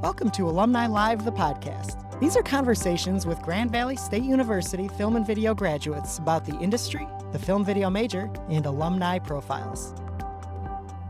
Welcome to Alumni Live, the podcast. These are conversations with Grand Valley State University film and video graduates about the industry, the film video major, and alumni profiles.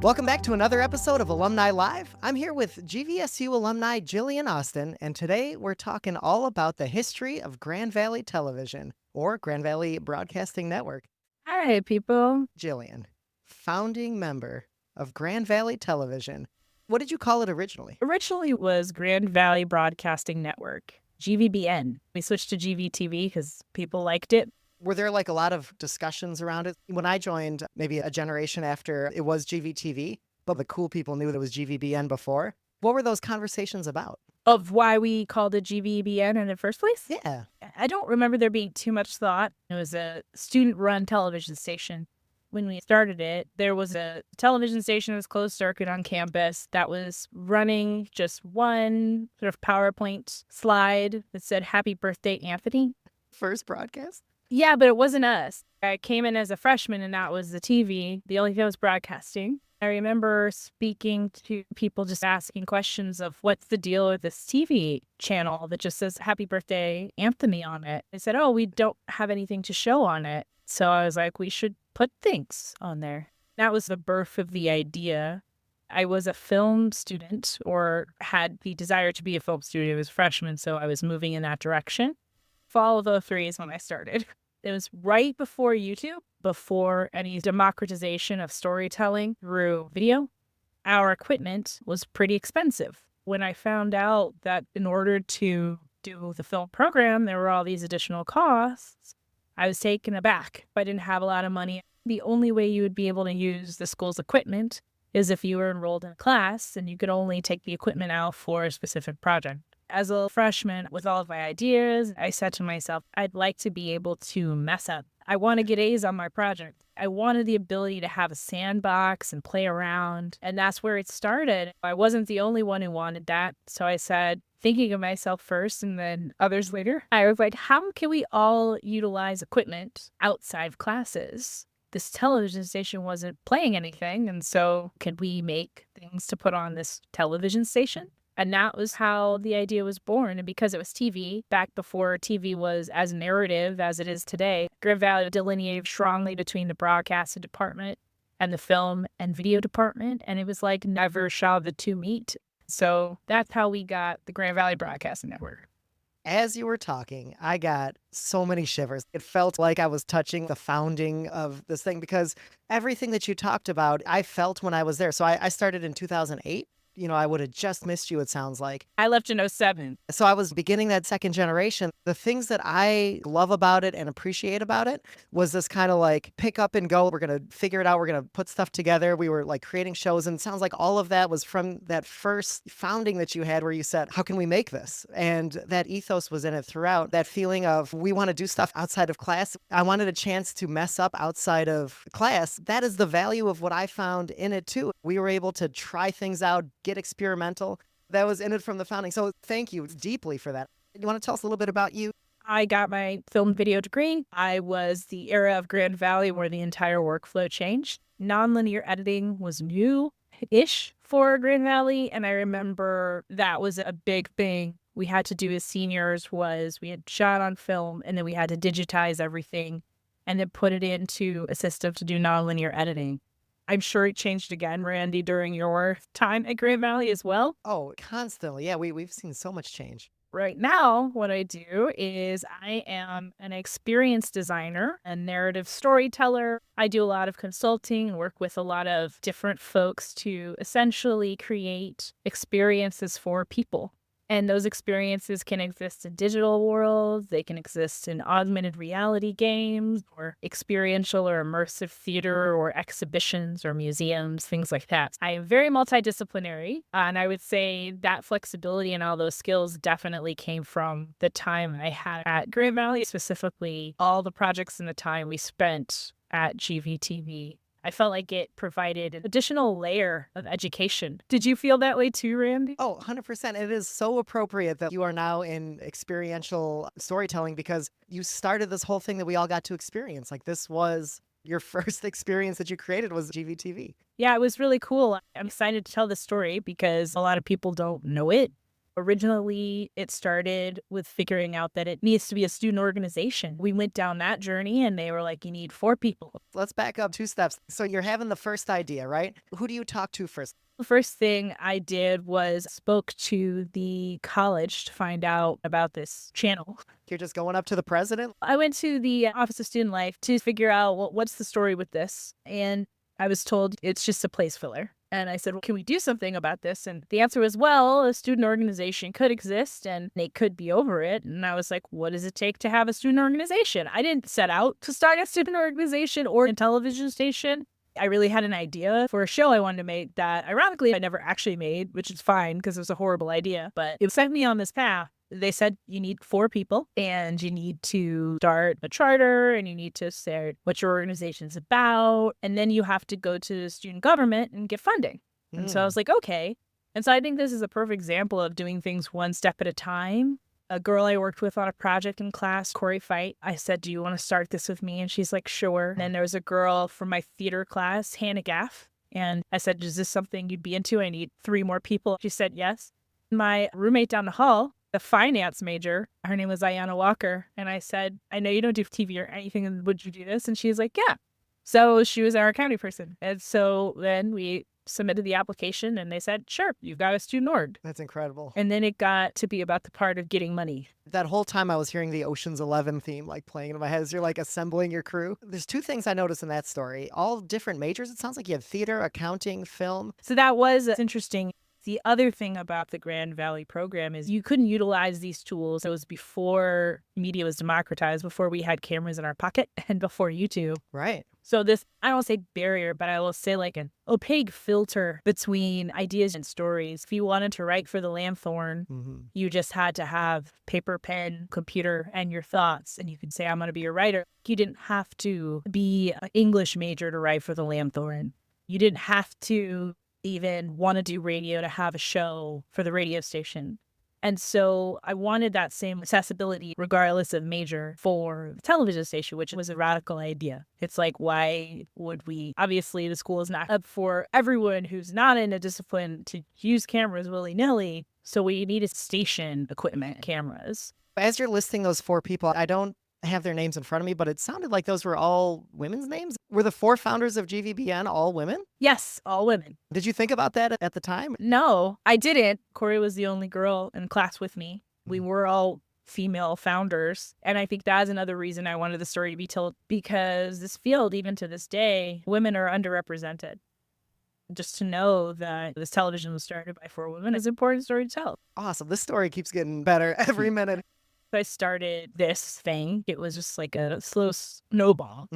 Welcome back to another episode of Alumni Live. I'm here with GVSU alumni Jillian Austin, and today we're talking all about the history of Grand Valley Television, or Grand Valley Broadcasting Network. Hi, people. Jillian, founding member of Grand Valley Television. What did you call it originally? Originally it was Grand Valley Broadcasting Network, GVBN. We switched to GVTV because people liked it. Were there like a lot of discussions around it? When I joined, maybe a generation after, it was GVTV, but the cool people knew that it was GVBN before. What were those conversations about? Of why we called it GVBN in the first place? Yeah. I don't remember there being too much thought. It was a student-run television station. When we started it, there was a television station that was closed circuit on campus that was running just one sort of PowerPoint slide that said, "Happy birthday, Anthony." First broadcast? Yeah, but it wasn't us. I came in as a freshman and that was the TV. The only thing that was broadcasting. I remember speaking to people just asking questions of what's the deal with this TV channel that just says "Happy birthday, Anthony" on it. They said, "Oh, we don't have anything to show on it." So I was like, we should put things on there. That was the birth of the idea. I was a film student, or had the desire to be a film student. I was a freshman, so I was moving in that direction. Fall of 03 is when I started. It was right before YouTube, before any democratization of storytelling through video. Our equipment was pretty expensive. When I found out that in order to do the film program, there were all these additional costs, I was taken aback. I didn't have a lot of money. The only way you would be able to use the school's equipment is if you were enrolled in a class and you could only take the equipment out for a specific project. As a freshman, with all of my ideas, I said to myself, I'd like to be able to mess up. I want to get A's on my project. I wanted the ability to have a sandbox and play around. And that's where it started. I wasn't the only one who wanted that. So I said, thinking of myself first and then others later, I was like, how can we all utilize equipment outside of classes? This television station wasn't playing anything. And so could we make things to put on this television station? And that was how the idea was born. And because it was TV, back before TV was as narrative as it is today, Grand Valley delineated strongly between the broadcasting department and the film and video department. And it was like never shall the two meet. So that's how we got the Grand Valley Broadcasting Network. As you were talking, I got so many shivers. It felt like I was touching the founding of this thing because everything that you talked about, I felt when I was there. So I started in 2008. You know, I would have just missed you, it sounds like. I left in 07. So I was beginning that second generation. The things that I love about it and appreciate about it was this kind of like pick up and go. We're going to figure it out. We're going to put stuff together. We were like creating shows. And it sounds like all of that was from that first founding that you had where you said, how can we make this? And that ethos was in it throughout. That feeling of we want to do stuff outside of class. I wanted a chance to mess up outside of class. That is the value of what I found in it too. We were able to try things out, get experimental. That was in it from the founding. So thank you deeply for that. You want to tell us a little bit about you? I got my film video degree. I was the era of Grand Valley where the entire workflow changed. Nonlinear editing was new-ish for Grand Valley. And I remember that was a big thing we had to do as seniors was we had shot on film and then we had to digitize everything and then put it into a system to do nonlinear editing. I'm sure it changed again, Randy, during your time at Grand Valley as well. Oh, constantly. Yeah, we've seen so much change. Right now, what I do is I am an experienced designer and narrative storyteller. I do a lot of consulting and work with a lot of different folks to essentially create experiences for people. And those experiences can exist in digital worlds, they can exist in augmented reality games, or experiential or immersive theater, or exhibitions or museums, things like that. I am very multidisciplinary, and I would say that flexibility and all those skills definitely came from the time I had at Grand Valley, specifically all the projects and the time we spent at GVTV. I felt like it provided an additional layer of education. Did you feel that way too, Randy? Oh, 100%. It is so appropriate that you are now in experiential storytelling because you started this whole thing that we all got to experience. Like this was your first experience that you created was GVTV. Yeah, it was really cool. I'm excited to tell the story because a lot of people don't know it. Originally, it started with figuring out that it needs to be a student organization. We went down that journey and they were like, you need 4 people. Let's back up 2 steps. So you're having the first idea, right? Who do you talk to first? The first thing I did was spoke to the college to find out about this channel. You're just going up to the president? I went to the Office of Student Life to figure out what's the story with this. And I was told it's just a place filler. And I said, well, can we do something about this? And the answer was, well, a student organization could exist and they could be over it. And I was like, what does it take to have a student organization? I didn't set out to start a student organization or a television station. I really had an idea for a show I wanted to make that, ironically, I never actually made, which is fine because it was a horrible idea. But it sent me on this path. They said you need 4 people and you need to start a charter and you need to say what your organization's about. And then you have to go to the student government and get funding. And so I was like, okay. And so I think this is a perfect example of doing things one step at a time. A girl I worked with on a project in class, Corey Fight, I said, do you want to start this with me? And she's like, sure. And then there was a girl from my theater class, Hannah Gaff. And I said, is this something you'd be into? I need 3 more people. She said, yes. My roommate down the hall, the finance major, her name was Ayanna Walker. And I said, I know you don't do TV or anything, and would you do this? And she's like, yeah. So she was our accounting person. And so then we submitted the application and they said, sure, you've got a student org. That's incredible. And then it got to be about the part of getting money. That whole time I was hearing the Ocean's 11 theme like playing in my head as you're like assembling your crew. There's 2 things I noticed in that story. All different majors. It sounds like you have theater, accounting, film. So that was interesting. The other thing about the Grand Valley program is you couldn't utilize these tools. It was before media was democratized, before we had cameras in our pocket, and before YouTube. Right. So this, I don't say barrier, but I will say like an opaque filter between ideas and stories. If you wanted to write for the Lanthorn, you just had to have paper, pen, computer, and your thoughts. And you could say, I'm going to be a writer. You didn't have to be an English major to write for the Lanthorn. You didn't have to even want to do radio to have a show for the radio station. And so I wanted that same accessibility regardless of major for the television station, which was a radical idea. It's like, why would we? Obviously, the school is not up for everyone who's not in a discipline to use cameras willy-nilly. So we needed station equipment, cameras. As you're listing those 4 people, I don't have their names in front of me, but it sounded like those were all women's names. Were the 4 founders of GVBN all women? Yes, all women. Did you think about that at the time? No, I didn't. Corey was the only girl in class with me. We were all female founders. And I think that's another reason I wanted the story to be told, because this field, even to this day, women are underrepresented. Just to know that this television was started by 4 women is an important story to tell. Awesome. This story keeps getting better every minute. So I started this thing. It was just like a slow snowball.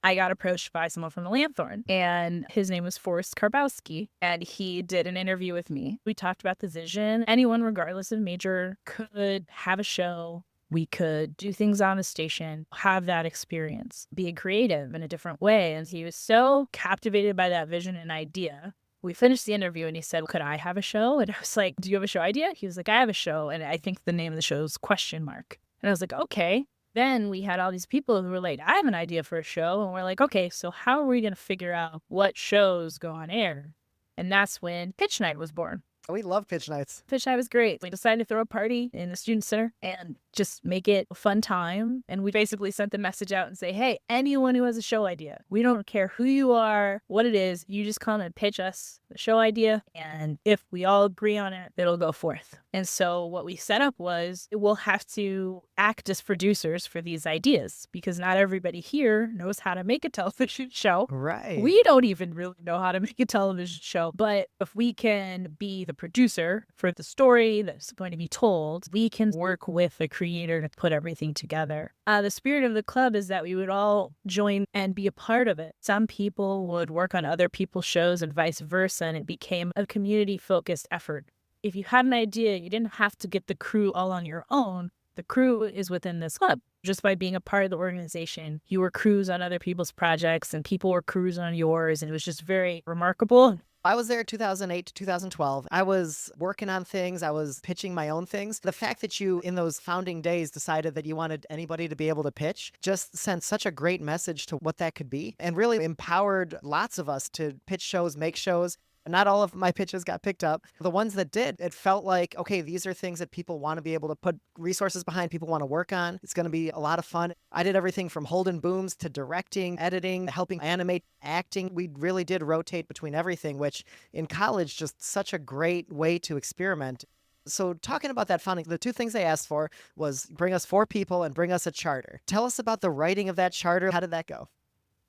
I got approached by someone from the Lanthorn, and his name was Forrest Karbowski, and he did an interview with me. We talked about the vision. Anyone, regardless of major, could have a show. We could do things on the station, have that experience, be creative in a different way. And he was so captivated by that vision and idea. We finished the interview and he said, could I have a show? And I was like, do you have a show idea? He was like, I have a show. And I think the name of the show is ? And I was like, okay. Then we had all these people who were like, I have an idea for a show. And we're like, okay, so how are we going to figure out what shows go on air? And that's when Pitch Night was born. We love pitch nights. Pitch Night was great. We decided to throw a party in the student center and just make it a fun time. And we basically sent the message out and say, hey, anyone who has a show idea, we don't care who you are, what it is, you just come and pitch us the show idea. And if we all agree on it, it'll go forth. And so what we set up was we'll have to act as producers for these ideas because not everybody here knows how to make a television show. Right. We don't even really know how to make a television show. But if we can be the producer for the story that's going to be told, we can work with the creator to put everything together. The spirit of the club is that we would all join and be a part of it. Some people would work on other people's shows and vice versa, and it became a community-focused effort. If you had an idea, you didn't have to get the crew all on your own. The crew is within this club. Just by being a part of the organization, you were crews on other people's projects and people were crews on yours, and it was just very remarkable. I was there 2008 to 2012. I was working on things. I was pitching my own things. The fact that you, in those founding days, decided that you wanted anybody to be able to pitch just sent such a great message to what that could be and really empowered lots of us to pitch shows, make shows. Not all of my pitches got picked up. The ones that did, it felt like, okay, these are things that people want to be able to put resources behind, people want to work on. It's going to be a lot of fun. I did everything from holding booms to directing, editing, helping animate, acting. We really did rotate between everything, which in college, just such a great way to experiment. So, talking about that funding, the two things they asked for was bring us 4 people and bring us a charter. Tell us about the writing of that charter. How did that go?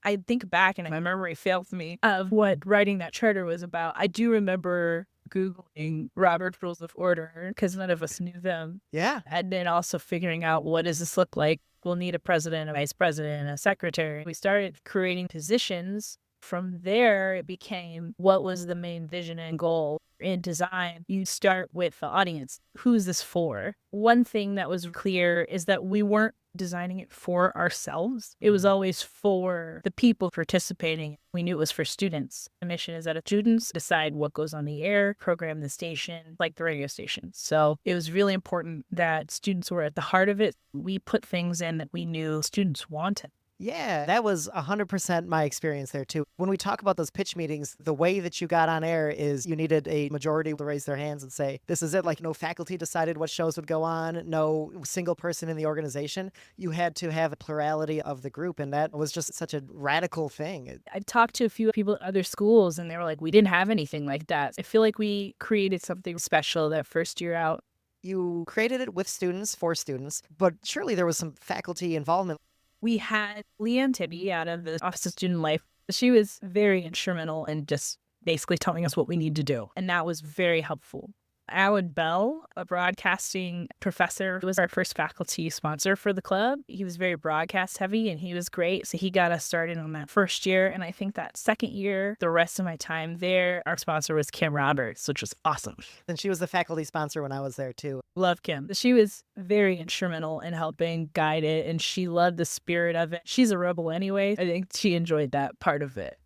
I think back and my memory fails me of what writing that charter was about. I do remember Googling Robert's Rules of Order because none of us knew them. Yeah. And then also figuring out what does this look like? We'll need a president, a vice president, a secretary. We started creating positions. From there, it became what was the main vision and goal. In design, you start with the audience. Who is this for? One thing that was clear is that we weren't designing it for ourselves. It was always for the people participating. We knew it was for students. The mission is that students decide what goes on the air, program the station, like the radio station. So it was really important that students were at the heart of it. We put things in that we knew students wanted. Yeah, that was 100% my experience there too. When we talk about those pitch meetings, the way that you got on air is you needed a majority to raise their hands and say, this is it. Like no faculty decided what shows would go on, no single person in the organization. You had to have a plurality of the group. And that was just such a radical thing. I've talked to a few people at other schools and they were like, we didn't have anything like that. I feel like we created something special that first year out. You created it with students, for students, but surely there was some faculty involvement. We had Leanne Tibby out of the Office of Student Life. She was very instrumental in just basically telling us what we need to do. And that was very helpful. Alan Bell, a broadcasting professor, was our first faculty sponsor for the club. He was very broadcast heavy and he was great. So he got us started on that first year. And I think that second year, the rest of my time there, our sponsor was Kim Roberts, which was awesome. And she was the faculty sponsor when I was there too. Love Kim. She was very instrumental in helping guide it and she loved the spirit of it. She's a rebel anyway. I think she enjoyed that part of it.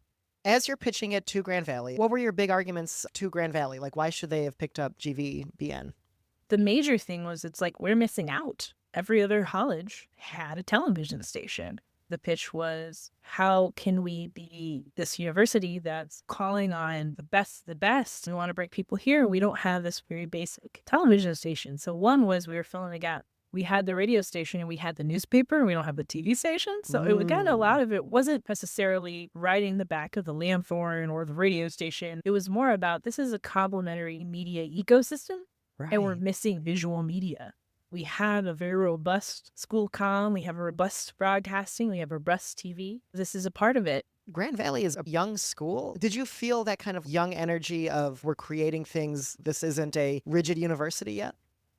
As you're pitching it to Grand Valley, what were your big arguments to Grand Valley? Like, why should they have picked up GVBN? The major thing was it's like we're missing out. Every other college had a television station. The pitch was, how can we be this university that's calling on the best of the best? We want to bring people here. We don't have this very basic television station. So one was we were filling a gap. We had the radio station and we had the newspaper and we don't have the TV station. So it again, a lot of it wasn't necessarily riding the back of the Lamthorn or the radio station. It was more about this is a complementary media ecosystem and we're missing visual media. We had a very robust school comm. We have a robust broadcasting. We have a robust TV. This is a part of it. Grand Valley is a young school. Did you feel that kind of young energy of we're creating things? This isn't a rigid university yet?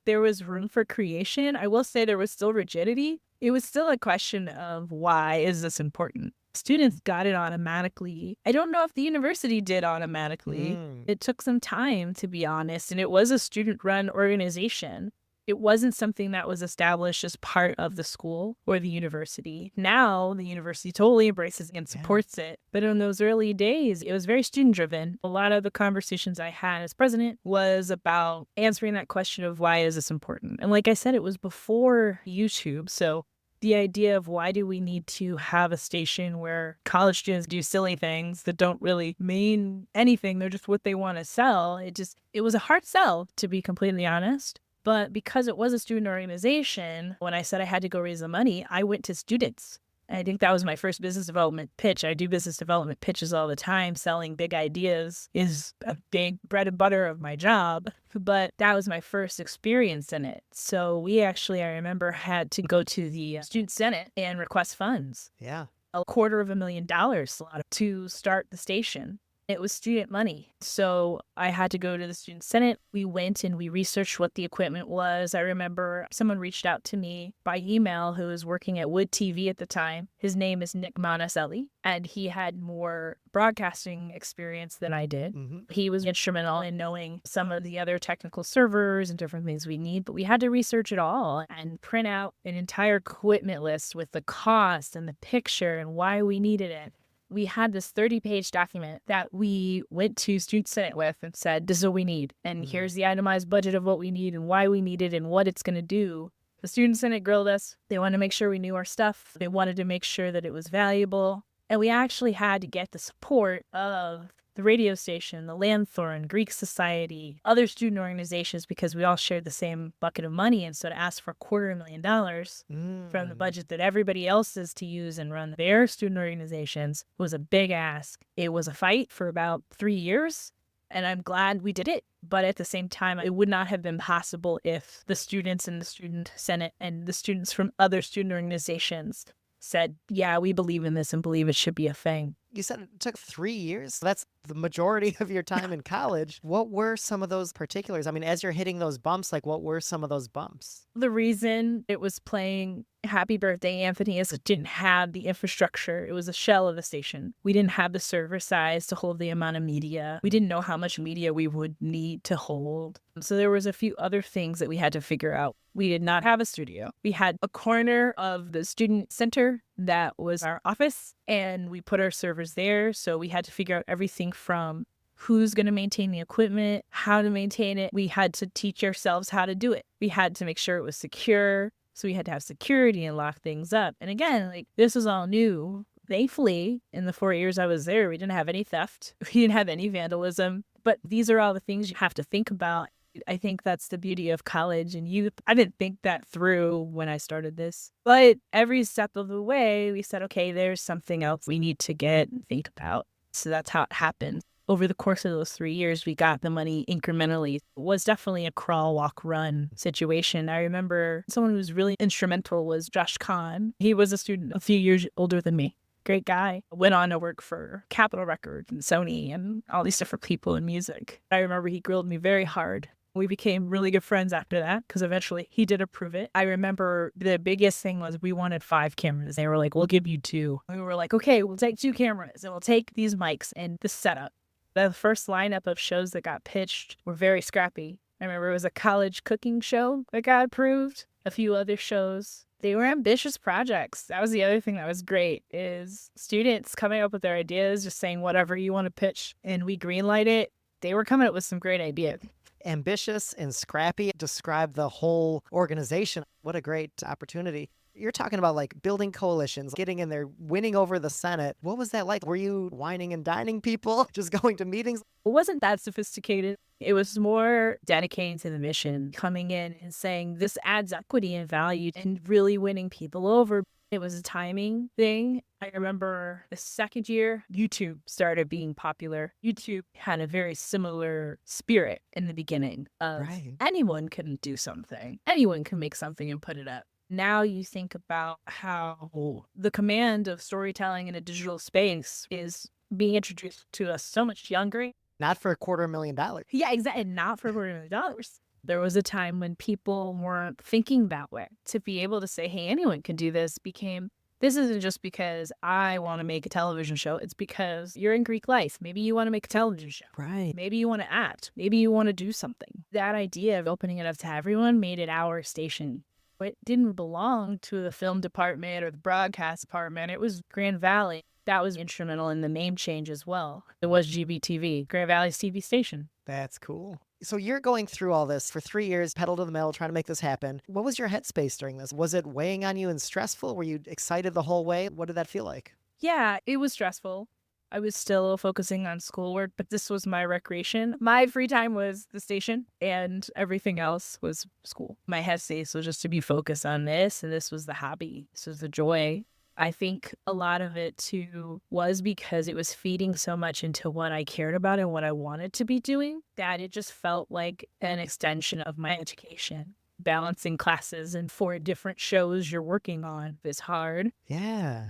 There was room for creation. I will say there was still rigidity. It was still a question of why is this important? Students got it automatically. I don't know if the university did automatically. It took some time, to be honest, and it was a student-run organization. It wasn't something that was established as part of the school or the university. Now, the university totally embraces and supports it. But in those early days, it was very student-driven. A lot of the conversations I had as president was about answering that question of why is this important? And like I said, it was before YouTube. So the idea of why do we need to have a station where college students do silly things that don't really mean anything. They're just what they want to sell. It was a hard sell, to be completely honest. But because it was a student organization, when I said I had to go raise the money, I went to students. I think that was my first business development pitch. I do business development pitches all the time. Selling big ideas is a big bread and butter of my job. But that was my first experience in it. So we actually, I remember, had to go to the student senate and request funds. Yeah. $250,000 slotted to start the station. It was student money. So I had to go to the student senate. We went and we researched what the equipment was. I remember someone reached out to me by email who was working at Wood TV at the time. His name is Nick Monticelli, and he had more broadcasting experience than I did. He was instrumental in knowing some of the other technical servers and different things we need, but we had to research it all and print out an entire equipment list with the cost and the picture and why we needed it. We had this 30-page document that we went to Student Senate with and said, this is what we need. And here's the itemized budget of what we need and why we need it and what it's going to do. The Student Senate grilled us. They wanted to make sure we knew our stuff. They wanted to make sure that it was valuable. And we actually had to get the support of the radio station, the Lanthorn, Greek Society, other student organizations, because we all shared the same bucket of money. And so to ask for $250,000 from the budget that everybody else is to use and run their student organizations was a big ask. It was a fight for about 3 years. And I'm glad we did it. But at the same time, it would not have been possible if the students in the student senate and the students from other student organizations said, yeah, we believe in this and believe it should be a thing. You said it took 3 years? That's the majority of your time in college. What were some of those particulars? I mean, as you're hitting those bumps, like what were some of those bumps? The reason it was playing Happy Birthday, Anthony is it didn't have the infrastructure. It was a shell of the station. We didn't have the server size to hold the amount of media. We didn't know how much media we would need to hold. So there was a few other things that we had to figure out. We did not have a studio. We had a corner of the student center that was our office, and we put our servers there. So we had to figure out everything from who's going to maintain the equipment, how to maintain it. We had to teach ourselves how to do it. We had to make sure it was secure. So we had to have security and lock things up. And again, like this was all new. Thankfully, in the 4 years I was there, we didn't have any theft. We didn't have any vandalism. But these are all the things you have to think about. I think that's the beauty of college and youth. I didn't think that through when I started this. But every step of the way, we said, okay, there's something else we need to get and think about. So that's how it happened. Over the course of those 3 years, we got the money incrementally. It was definitely a crawl, walk, run situation. I remember someone who was really instrumental was Josh Kahn. He was a student a few years older than me. Great guy. Went on to work for Capitol Records and Sony and all these different people in music. I remember he grilled me very hard. We became really good friends after that because eventually he did approve it. I remember the biggest thing was we wanted 5 cameras. They were like, we'll give you 2. We were like, okay, we'll take 2 cameras and we'll take these mics and the setup. The first lineup of shows that got pitched were very scrappy. I remember it was a college cooking show that got approved, a few other shows. They were ambitious projects. That was the other thing that was great is students coming up with their ideas, just saying whatever you want to pitch, and we greenlight it. They were coming up with some great ideas. Ambitious and scrappy describe the whole organization. What a great opportunity. You're talking about like building coalitions, getting in there, winning over the Senate. What was that like? Were you whining and dining people, just going to meetings? It wasn't that sophisticated. It was more dedicating to the mission, coming in and saying this adds equity and value and really winning people over. It was a timing thing. I remember the second year, YouTube started being popular. YouTube had a very similar spirit in the beginning of anyone can do something. Anyone can make something and put it up. Now you think about how the command of storytelling in a digital space is being introduced to us so much younger. Not for $250,000. Yeah, exactly. Not for $250,000. There was a time when people weren't thinking that way. To be able to say, hey, anyone can do this became, this isn't just because I want to make a television show. It's because you're in Greek life. Maybe you want to make a television show. Right. Maybe you want to act. Maybe you want to do something. That idea of opening it up to everyone made it our station. It didn't belong to the film department or the broadcast department. It was Grand Valley. That was instrumental in the name change as well. It was GVTV, Grand Valley's TV station. That's cool. So you're going through all this for 3 years, pedal to the metal, trying to make this happen. What was your headspace during this? Was it weighing on you and stressful? Were you excited the whole way? What did that feel like? Yeah, it was stressful. I was still focusing on schoolwork, but this was my recreation. My free time was the station and everything else was school. My headspace was just to be focused on this, and this was the hobby. This was the joy. I think a lot of it too was because it was feeding so much into what I cared about and what I wanted to be doing that it just felt like an extension of my education. Balancing classes and 4 different shows you're working on is hard. Yeah.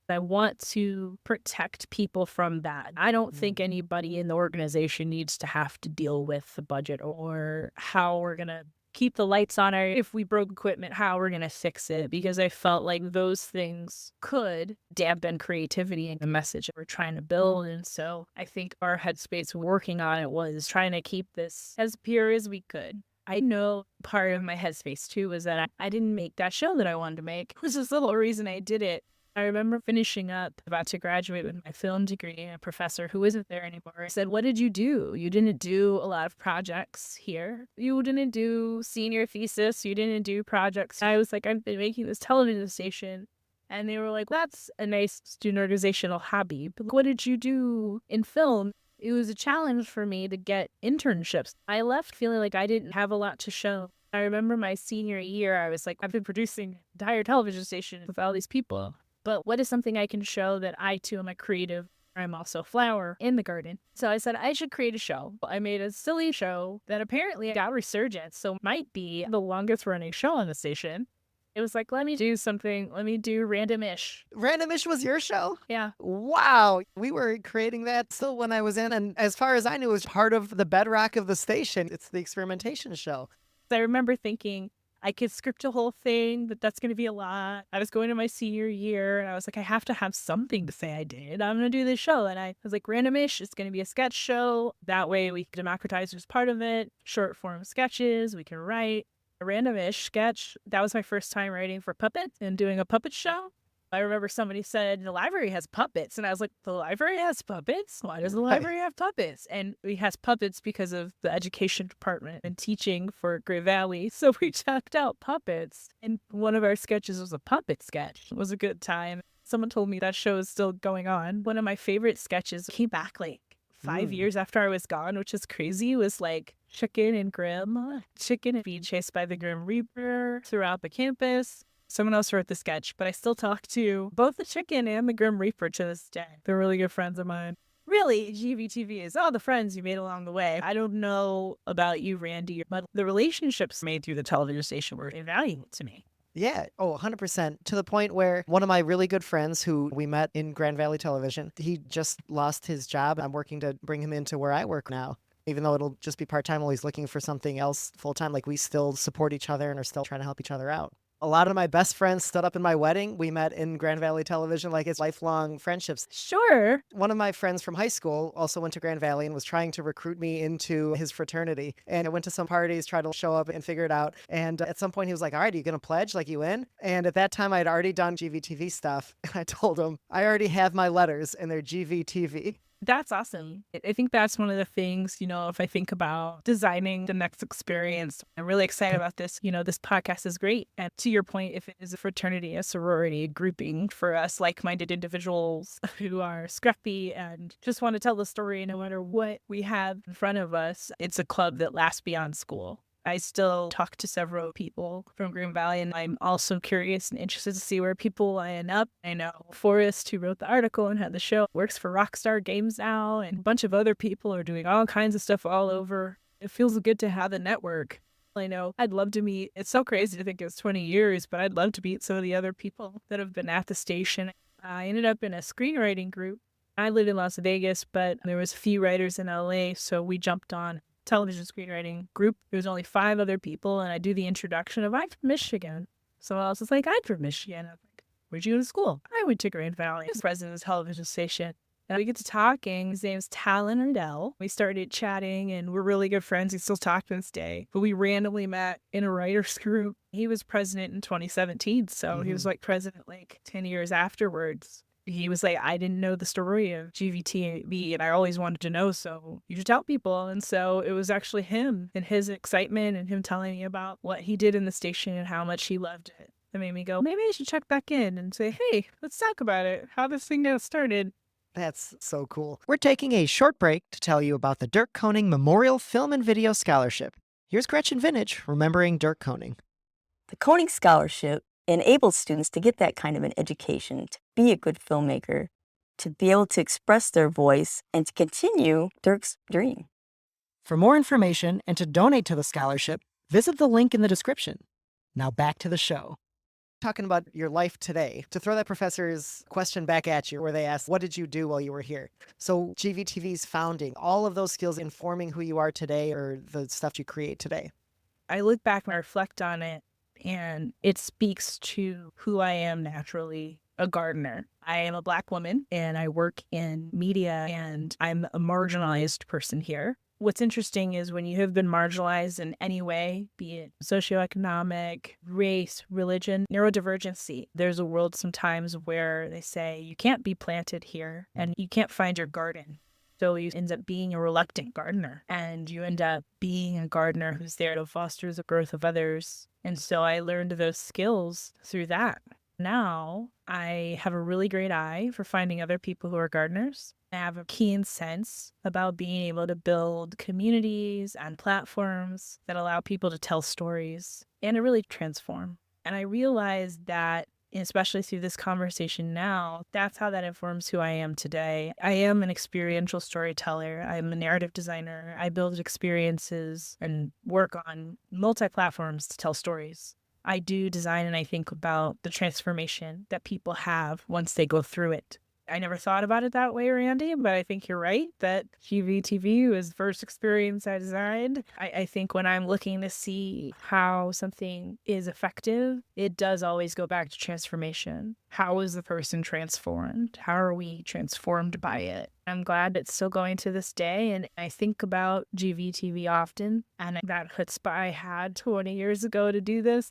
I want to protect people from that. I don't think anybody in the organization needs to have to deal with the budget or how we're going to keep the lights on, or if we broke equipment, how we're going to fix it, because I felt like those things could dampen creativity and the message that we're trying to build. And so I think our headspace working on it was trying to keep this as pure as we could. I know part of my headspace too was that I didn't make that show that I wanted to make. It was just the whole reason I did it. I remember finishing up, about to graduate with my film degree, and a professor who isn't there anymore said, what did you do? You didn't do a lot of projects here. You didn't do senior thesis. You didn't do projects. I was like, I've been making this television station And they were like, that's a nice student organizational hobby. But what did you do in film? It was a challenge for me to get internships. I left feeling like I didn't have a lot to show. I remember my senior year, I was like, I've been producing an entire television station with all these people. But what is something I can show that I too am a creative? I'm also a flower in the garden. So I said I should create a show. I made a silly show that apparently got resurgence, so might be the longest running show on the station. It was like, let me do something. Let me do Random-ish. Random-ish was your show? Yeah. Wow. We were creating that still when I was in. And as far as I knew, it was part of the bedrock of the station. It's the experimentation show. I remember thinking I could script a whole thing, but that's going to be a lot. I was going to my senior year and I was like, I have to have something to say I did. I'm going to do this show. And I was like, Random-ish, it's going to be a sketch show. That way we can democratize who's part of it. Short form sketches, we can write. A Random-ish sketch. That was my first time writing for puppets and doing a puppet show. I remember somebody said the library has puppets, and I was like, the library has puppets? Why does the library have puppets? And it has puppets because of the education department and teaching for Great Valley. So we checked out puppets, and one of our sketches was a puppet sketch. It was a good time. Someone told me that show is still going on. One of my favorite sketches came back like 5 years after I was gone, which is crazy, was like Chicken and Grim. Chicken being chased by the Grim Reaper throughout the campus. Someone else wrote the sketch, but I still talk to both the chicken and the Grim Reaper to this day. They're really good friends of mine. Really, GVTV is all the friends you made along the way. I don't know about you, Randy, but the relationships made through the television station were invaluable to me. Yeah. Oh, 100%. To the point where one of my really good friends who we met in Grand Valley Television, he just lost his job. I'm working to bring him into where I work now. Even though it'll just be part-time while he's looking for something else full-time, like we still support each other and are still trying to help each other out. A lot of my best friends stood up in my wedding. We met in Grand Valley Television, like it's lifelong friendships. Sure. One of my friends from high school also went to Grand Valley and was trying to recruit me into his fraternity. And I went to some parties, tried to show up and figure it out. And at some point he was like, all right, are you going to pledge? Like, you in? And at that time I had already done GVTV stuff. And I told him, I already have my letters and they're GVTV. That's awesome. I think that's one of the things, if I think about designing the next experience, I'm really excited about this. This podcast is great. And to your point, if it is a fraternity, a sorority, a grouping for us like-minded individuals who are scrappy and just want to tell the story no matter what we have in front of us, it's a club that lasts beyond school. I still talk to several people from Green Valley, and I'm also curious and interested to see where people end up. I know Forrest, who wrote the article and had the show, works for Rockstar Games now, and a bunch of other people are doing all kinds of stuff all over. It feels good to have a network. I know I'd love to meet, it's so crazy to think it's 20 years, but I'd love to meet some of the other people that have been at the station. I ended up in a screenwriting group. I lived in Las Vegas, but there was a few writers in LA, so we jumped on television screenwriting group. There was only 5 other people, and I do the introduction of, I'm from Michigan. Someone else is like, I'm from Michigan. I'm like, where'd you go to school? I went to Grand Valley. I was president of the television station. And we get to talking. His name's Talon Ardell. We started chatting, and we're really good friends. We still talk to this day. But we randomly met in a writer's group. He was president in 2017, so he was like president like 10 years afterwards. He was like, I didn't know the story of GVTV, and I always wanted to know, so you should tell people. And so it was actually him and his excitement and him telling me about what he did in the station and how much he loved it that made me go, maybe I should check back in and say, hey, let's talk about it, how this thing got started. That's so cool. We're taking a short break to tell you about the Dirk Koning Memorial Film and Video Scholarship. Here's Gretchen Vintage remembering Dirk Koning. The Koning Scholarship enables students to get that kind of an education, to be a good filmmaker, to be able to express their voice, and to continue Dirk's dream. For more information and to donate to the scholarship, visit the link in the description. Now back to the show. Talking about your life today, to throw that professor's question back at you where they asked, what did you do while you were here? So GVTV's founding, all of those skills informing who you are today or the stuff you create today. I look back and I reflect on it, and it speaks to who I am naturally, a gardener. I am a Black woman and I work in media, and I'm a marginalized person here. What's interesting is when you have been marginalized in any way, be it socioeconomic, race, religion, neurodivergency, there's a world sometimes where they say you can't be planted here and you can't find your garden. So you end up being a reluctant gardener, and you end up being a gardener who's there to foster the growth of others. And so I learned those skills through that. Now I have a really great eye for finding other people who are gardeners. I have a keen sense about being able to build communities and platforms that allow people to tell stories and to really transform. And I realized that, especially through this conversation now, that's how that informs who I am today. I am an experiential storyteller. I'm a narrative designer. I build experiences and work on multi-platforms to tell stories. I do design and I think about the transformation that people have once they go through it. I never thought about it that way, Randy, but I think you're right that GVTV was the first experience I designed. I think when I'm looking to see how something is effective, it does always go back to transformation. How is the person transformed? How are we transformed by it? I'm glad it's still going to this day, and I think about GVTV often, and that chutzpah I had 20 years ago to do this.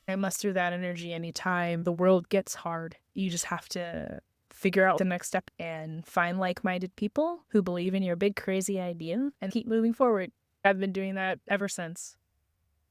I muster that energy anytime the world gets hard. You just have to figure out the next step and find like-minded people who believe in your big crazy idea and keep moving forward. I've been doing that ever since.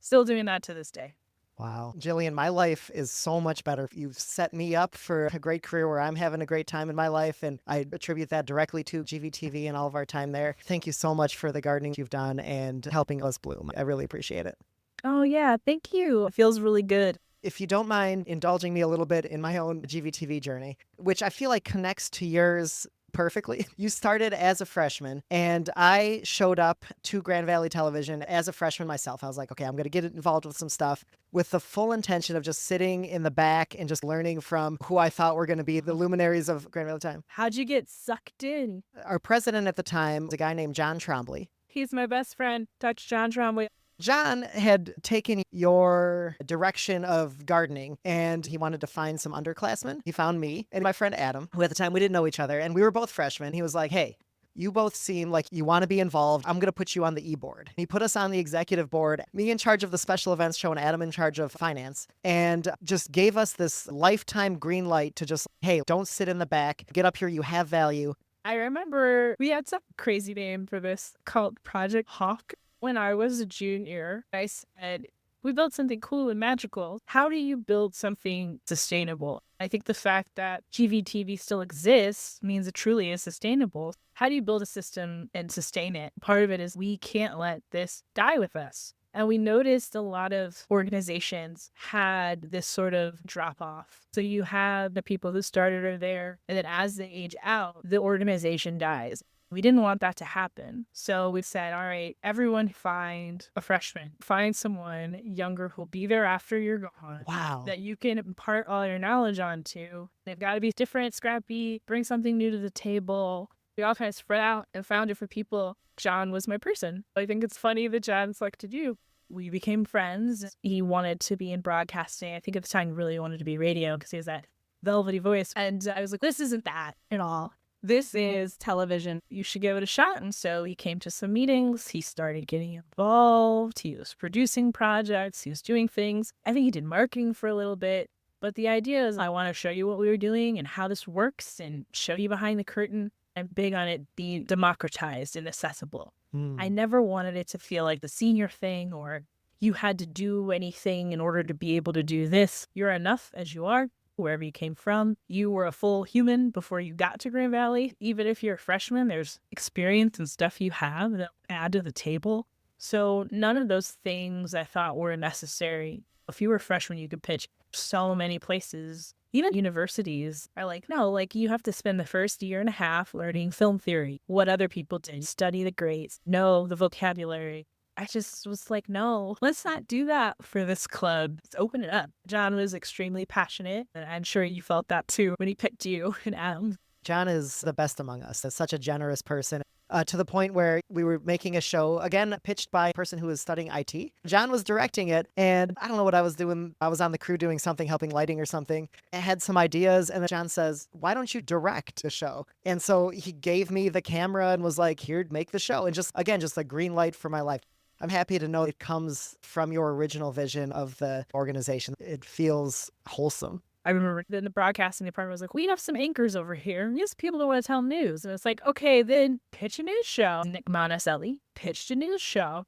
Still doing that to this day. Wow. Jillian, my life is so much better. You've set me up for a great career where I'm having a great time in my life, and I attribute that directly to GVTV and all of our time there. Thank you so much for the gardening you've done and helping us bloom. I really appreciate it. Oh yeah, thank you. It feels really good. If you don't mind indulging me a little bit in my own GVTV journey, which I feel like connects to yours perfectly. You started as a freshman, and I showed up to Grand Valley Television as a freshman myself. I was like, okay, I'm going to get involved with some stuff with the full intention of just sitting in the back and just learning from who I thought were going to be the luminaries of Grand Valley Time. How'd you get sucked in? Our president at the time was a guy named John Trombley. He's my best friend. Touch John Trombley. John had taken your direction of gardening and he wanted to find some underclassmen. He found me and my friend Adam, who at the time we didn't know each other, and we were both freshmen. He was like, hey, you both seem like you want to be involved. I'm going to put you on the e-board. He put us on the executive board, me in charge of the special events show and Adam in charge of finance, and just gave us this lifetime green light to just, hey, don't sit in the back. Get up here. You have value. I remember we had some crazy name for this called Project Hawk. When I was a junior, I said, we built something cool and magical. How do you build something sustainable? I think the fact that GVTV still exists means it truly is sustainable. How do you build a system and sustain it? Part of it is we can't let this die with us. And we noticed a lot of organizations had this sort of drop off. So you have the people who started are there, and then as they age out, the organization dies. We didn't want that to happen. So we said, all right, everyone find a freshman. Find someone younger who'll be there after you're gone. Wow. That you can impart all your knowledge onto. They've got to be different, scrappy, bring something new to the table. We all kind of spread out and found different people. John was my person. I think it's funny that John selected you. We became friends. He wanted to be in broadcasting. I think at the time he really wanted to be radio because he has that velvety voice. And I was like, this isn't that at all. This is television. You should give it a shot. And so he came to some meetings. He started getting involved. He was producing projects. He was doing things. I think he did marketing for a little bit. But the idea is I want to show you what we were doing and how this works and show you behind the curtain. I'm big on it being democratized and accessible. I never wanted it to feel like the senior thing or you had to do anything in order to be able to do this. You're enough as you are. Wherever you came from, you were a full human before you got to Grand Valley. Even if you're a freshman, there's experience and stuff you have that add to the table. So none of those things I thought were necessary. If you were a freshman, you could pitch so many places. Even universities are like, no, like you have to spend the first year and a half learning film theory, what other people did, study the grades, know the vocabulary. I just was like, no, let's not do that for this club. Let's open it up. John was extremely passionate, and I'm sure you felt that too when he picked you and Adam. John is the best among us. He's such a generous person. To the point where we were making a show, again, pitched by a person who was studying IT. John was directing it, and I don't know what I was doing. I was on the crew doing something, helping lighting or something. I had some ideas, and then John says, why don't you direct the show? And so he gave me the camera and was like, here, make the show. And just, again, just a green light for my life. I'm happy to know it comes from your original vision of the organization. It feels wholesome. I remember in the broadcasting department was like, we have some anchors over here. Yes, people don't want to tell news. And it's like, okay, then pitch a news show. Nick Monticelli pitched a news show.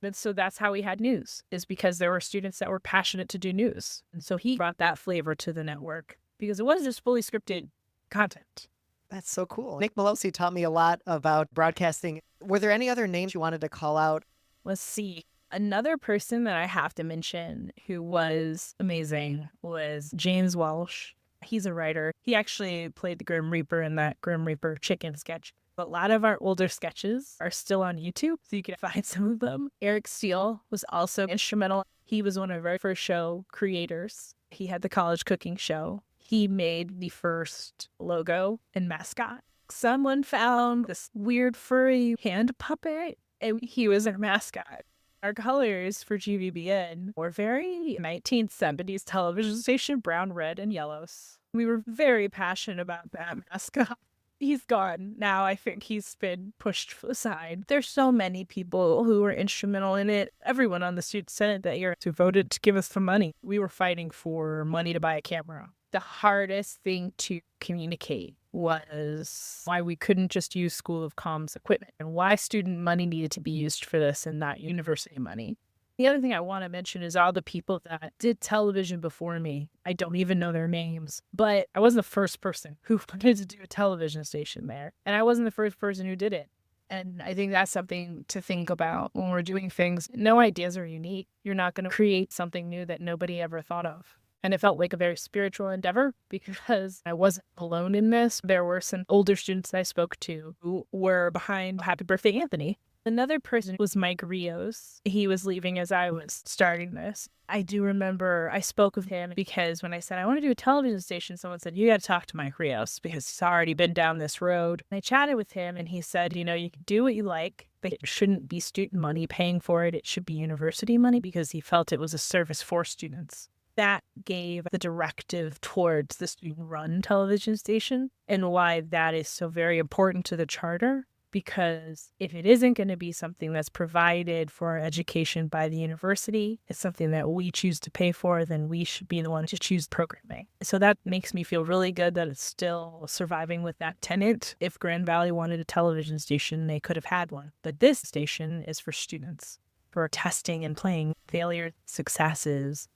And so that's how we had news, is because there were students that were passionate to do news. And so he brought that flavor to the network because it wasn't just fully scripted content. That's so cool. Nick Melosi taught me a lot about broadcasting. Were there any other names you wanted to call out? Let's see. Another person that I have to mention who was amazing was James Walsh. He's a writer. He actually played the Grim Reaper in that Grim Reaper chicken sketch. But a lot of our older sketches are still on YouTube, so you can find some of them. Eric Steele was also instrumental. He was one of our first show creators. He had the college cooking show. He made the first logo and mascot. Someone found this weird furry hand puppet, and he was our mascot. Our colors for GVBN were very 1970s television station, brown, red, and yellows. We were very passionate about that mascot. He's gone now. I think he's been pushed aside. There's so many people who were instrumental in it. Everyone on the student senate that year who voted to give us the money. We were fighting for money to buy a camera. The hardest thing to communicate was why we couldn't just use School of Comms equipment and why student money needed to be used for this and not university money. The other thing I want to mention is all the people that did television before me. I don't even know their names, but I wasn't the first person who wanted to do a television station there. And I wasn't the first person who did it. And I think that's something to think about when we're doing things. No ideas are unique. You're not going to create something new that nobody ever thought of. And it felt like a very spiritual endeavor because I wasn't alone in this. There were some older students that I spoke to who were behind Happy Birthday, Anthony. Another person was Mike Rios. He was leaving as I was starting this. I do remember I spoke with him because when I said I want to do a television station, someone said, you got to talk to Mike Rios because he's already been down this road. And I chatted with him and he said, you can do what you like, but it shouldn't be student money paying for it. It should be university money because he felt it was a service for students. That gave the directive towards the student-run television station and why that is so very important to the charter. Because if it isn't going to be something that's provided for our education by the university, it's something that we choose to pay for, then we should be the one to choose programming. So that makes me feel really good that it's still surviving with that tenant. If Grand Valley wanted a television station, they could have had one. But this station is for students, for testing and playing failure, successes.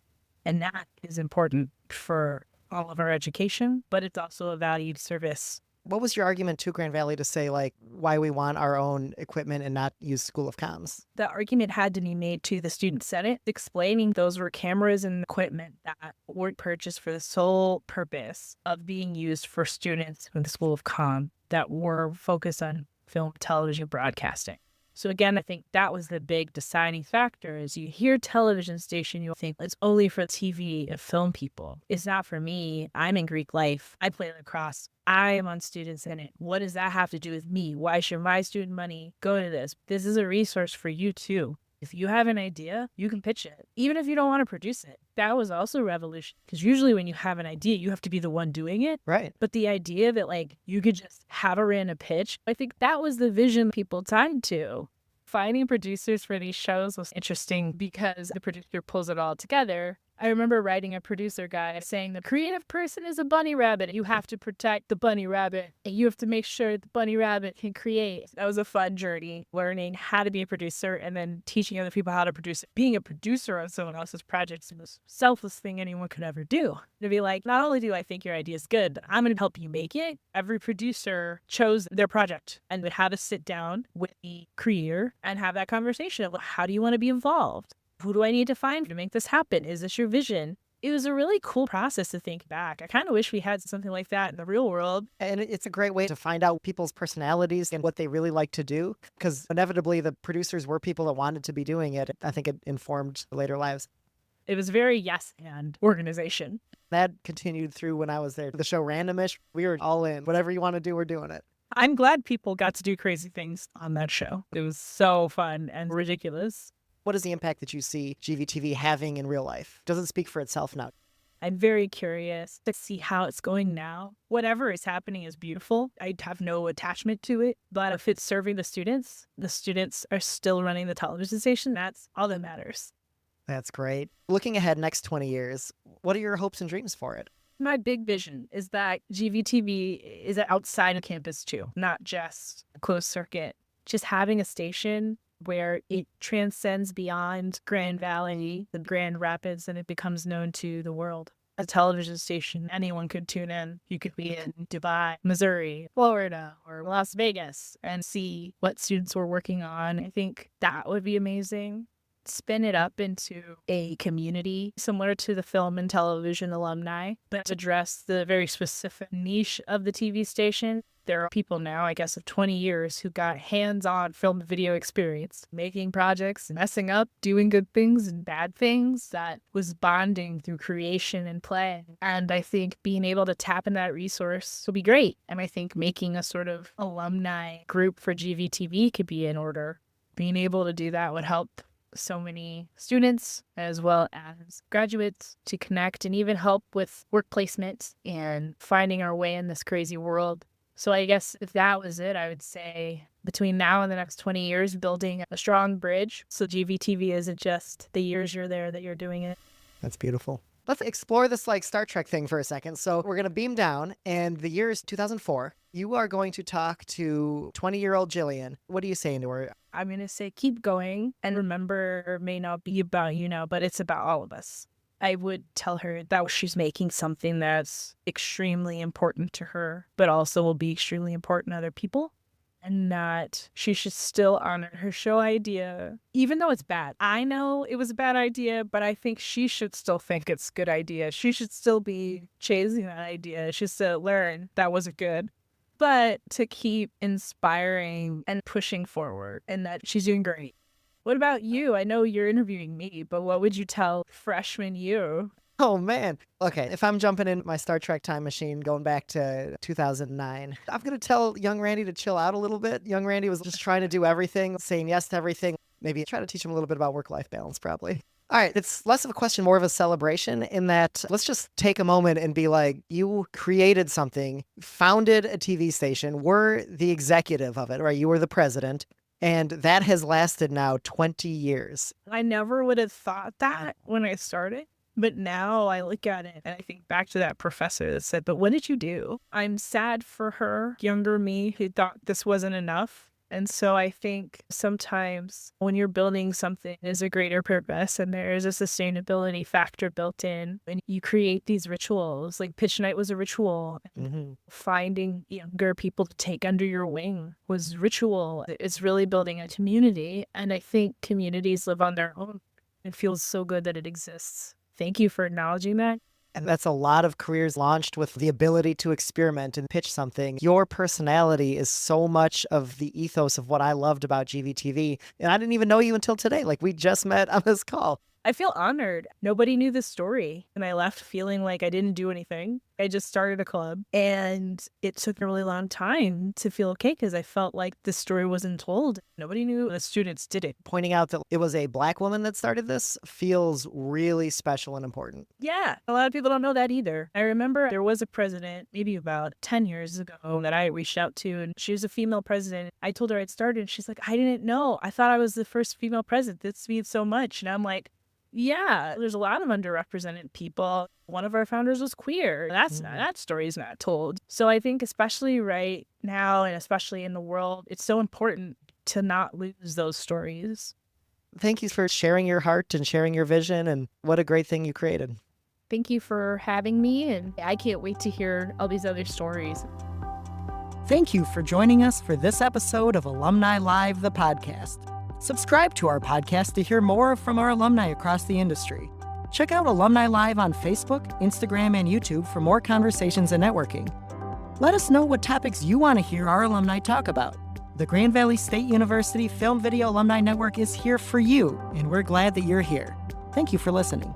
And that is important for all of our education, but it's also a valued service. What was your argument to Grand Valley to say, why we want our own equipment and not use School of Comms? The argument had to be made to the Student Senate, explaining those were cameras and equipment that were purchased for the sole purpose of being used for students in the School of Comm that were focused on film, television, broadcasting. So again, I think that was the big deciding factor is you hear television station, you'll think it's only for TV and film people. It's not for me. I'm in Greek life. I play lacrosse. I am on Student Senate. What does that have to do with me? Why should my student money go to this? This is a resource for you too. If you have an idea, you can pitch it, even if you don't want to produce it. That was also revolution because usually when you have an idea, you have to be the one doing it. Right. But the idea that you could just have a random pitch, I think that was the vision people tied to. Finding producers for these shows was interesting because the producer pulls it all together. I remember writing a producer guy saying the creative person is a bunny rabbit. You have to protect the bunny rabbit and you have to make sure the bunny rabbit can create. That was a fun journey, learning how to be a producer and then teaching other people how to produce it. Being a producer on someone else's project is the most selfless thing anyone could ever do. To be like, not only do I think your idea is good, but I'm going to help you make it. Every producer chose their project and would have to sit down with the creator and have that conversation of how do you want to be involved? Who do I need to find to make this happen? Is this your vision? It was a really cool process to think back. I kind of wish we had something like that in the real world. And it's a great way to find out people's personalities and what they really like to do, because inevitably the producers were people that wanted to be doing it. I think it informed later lives. It was very yes and organization. That continued through when I was there. The show Randomish, we were all in. Whatever you want to do, we're doing it. I'm glad people got to do crazy things on that show. It was so fun and ridiculous. What is the impact that you see GVTV having in real life? Doesn't speak for itself now. I'm very curious to see how it's going now. Whatever is happening is beautiful. I have no attachment to it. But if it's serving the students are still running the television station. That's all that matters. That's great. Looking ahead next 20 years, what are your hopes and dreams for it? My big vision is that GVTV is outside of campus too, not just a closed circuit. Just having a station where it transcends beyond Grand Valley, the Grand Rapids, and it becomes known to the world. A television station, anyone could tune in. You could be in Dubai, Missouri, Florida, or Las Vegas and see what students were working on. I think that would be amazing. Spin it up into a community similar to the film and television alumni, but address the very specific niche of the TV station. There are people now, I guess, of 20 years who got hands-on film and video experience, making projects, messing up, doing good things and bad things that was bonding through creation and play. And I think being able to tap into that resource will be great. And I think making a sort of alumni group for GVTV could be in order. Being able to do that would help so many students as well as graduates to connect and even help with work placement and finding our way in this crazy world. So I guess if that was it, I would say between now and the next 20 years, building a strong bridge. So GVTV isn't just the years you're there that you're doing it. That's beautiful. Let's explore this like Star Trek thing for a second. So we're going to beam down, and the year is 2004. You are going to talk to 20-year-old Jillian. What are you saying to her? I'm going to say keep going, and remember, it may not be about you now, but it's about all of us. I would tell her that she's making something that's extremely important to her, but also will be extremely important to other people. And that she should still honor her show idea, even though it's bad. I know it was a bad idea, but I think she should still think it's a good idea. She should still be chasing that idea. She should still learn that wasn't good. But to keep inspiring and pushing forward, and that she's doing great. What about you? I know you're interviewing me, but what would you tell freshman you? Oh, man. Okay, if I'm jumping in my Star Trek time machine going back to 2009, I'm going to tell young Randy to chill out a little bit. Young Randy was just trying to do everything, saying yes to everything. Maybe try to teach him a little bit about work-life balance, probably. All right, it's less of a question, more of a celebration in that let's just take a moment and be like, you created something, founded a TV station, were the executive of it, right? You were the president. And that has lasted now 20 years. I never would have thought that when I started. But now I look at it and I think back to that professor that said, but what did you do? I'm sad for her, younger me, who thought this wasn't enough. And so I think sometimes when you're building something, there's a greater purpose and there is a sustainability factor built in. And you create these rituals, like pitch night was a ritual. Mm-hmm. Finding younger people to take under your wing was ritual. It's really building a community. And I think communities live on their own. It feels so good that it exists. Thank you for acknowledging that. And that's a lot of careers launched with the ability to experiment and pitch something. Your personality is so much of the ethos of what I loved about GVTV. And I didn't even know you until today. Like, we just met on this call. I feel honored. Nobody knew this story. And I left feeling like I didn't do anything. I just started a club. And it took a really long time to feel okay because I felt like the story wasn't told. Nobody knew the students did it. Pointing out that it was a Black woman that started this feels really special and important. Yeah, a lot of people don't know that either. I remember there was a president maybe about 10 years ago that I reached out to, and she was a female president. I told her I'd started, and she's like, I didn't know. I thought I was the first female president. This means so much. And I'm like, yeah, there's a lot of underrepresented people. One of our founders was queer. That story is not told. So I think especially right now and especially in the world, it's so important to not lose those stories. Thank you for sharing your heart and sharing your vision, and what a great thing you created. Thank you for having me, and I can't wait to hear all these other stories. Thank you for joining us for this episode of Alumni Live, the podcast. Subscribe to our podcast to hear more from our alumni across the industry. Check out Alumni Live on Facebook, Instagram, and YouTube for more conversations and networking. Let us know what topics you want to hear our alumni talk about. The Grand Valley State University Film Video Alumni Network is here for you, and we're glad that you're here. Thank you for listening.